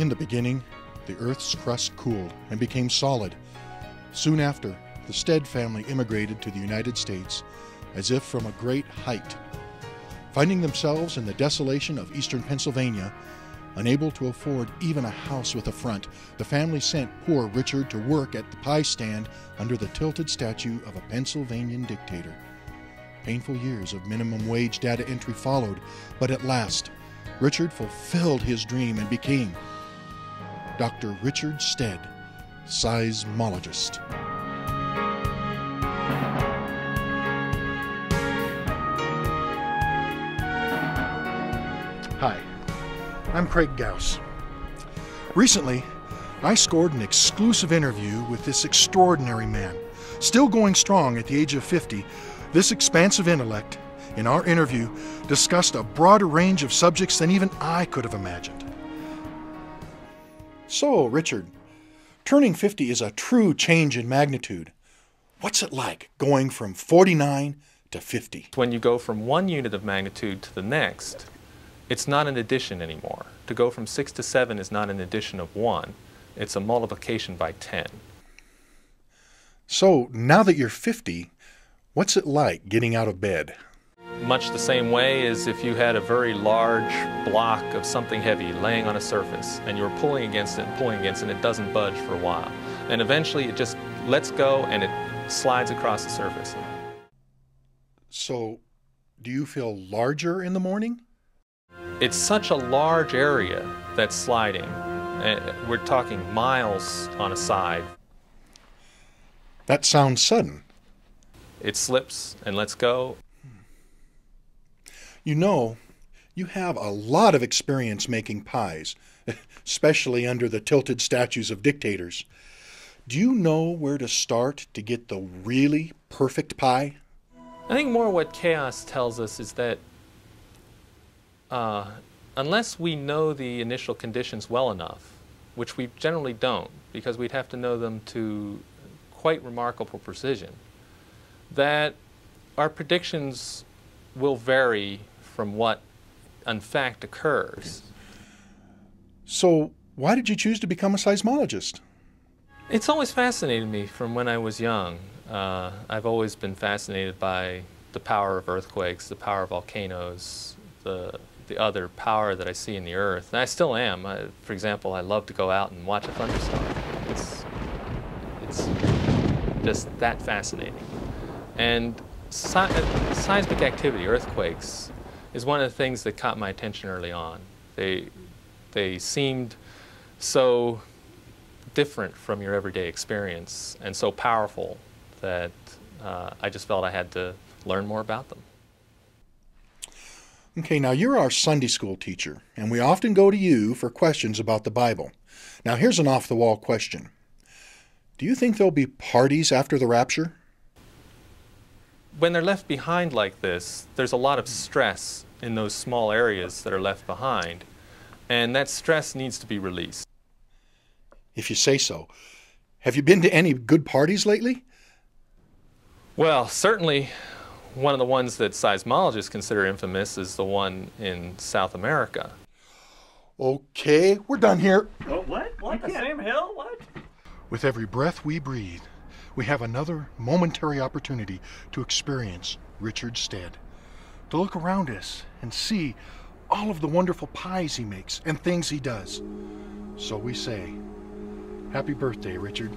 In the beginning, the Earth's crust cooled and became solid. Soon after, the Stead family immigrated to the United States as if from a great height. Finding themselves in the desolation of eastern Pennsylvania, unable to afford even a house with a front, the family sent poor Richard to work at the pie stand under the tilted statue of a Pennsylvanian dictator. Painful years of minimum wage data entry followed, but at last, Richard fulfilled his dream and became Dr. Richard Stead, seismologist. Hi, I'm Craig Gauss. Recently, I scored an exclusive interview with this extraordinary man. Still going strong at the age of 50, this expansive intellect, in our interview, discussed a broader range of subjects than even I could have imagined. So, Richard, turning 50 is a true change in magnitude. What's it like going from 49 to 50? When you go from one unit of magnitude to the next, it's not an addition anymore. To go from 6 to 7 is not an addition of 1. It's a multiplication by 10. So, now that you're 50, what's it like getting out of bed? Much the same way as if you had a very large block of something heavy laying on a surface and you're pulling against it and it doesn't budge for a while. And eventually it just lets go and it slides across the surface. So, do you feel larger in the morning? It's such a large area that's sliding. We're talking miles on a side. That sounds sudden. It slips and lets go. You know, you have a lot of experience making pies, especially under the tilted statues of dictators. Do you know where to start to get the really perfect pie? I think more what chaos tells us is that unless we know the initial conditions well enough, which we generally don't, because we'd have to know them to quite remarkable precision, that our predictions will vary from what in fact occurs. So why did you choose to become a seismologist? It's always fascinated me from when I was young. I've always been fascinated by the power of earthquakes, the power of volcanoes, the other power that I see in the earth. And I still am. For example, I love to go out and watch a thunderstorm. It's just that fascinating. And seismic activity, earthquakes, is one of the things that caught my attention early on. They seemed so different from your everyday experience and so powerful that I just felt I had to learn more about them. Okay, now you're our Sunday school teacher, and we often go to you for questions about the Bible. Now here's an off-the-wall question. Do you think there'll be parties after the rapture? When they're left behind like this, there's a lot of stress in those small areas that are left behind, and that stress needs to be released. If you say so. Have you been to any good parties lately? Well, certainly one of the ones that seismologists consider infamous is the one in South America. Okay, we're done here. Oh, what? What? The same hill? What? With every breath we breathe, we have another momentary opportunity to experience Richard Stead, to look around us and see all of the wonderful pies he makes and things he does. So we say, happy birthday, Richard.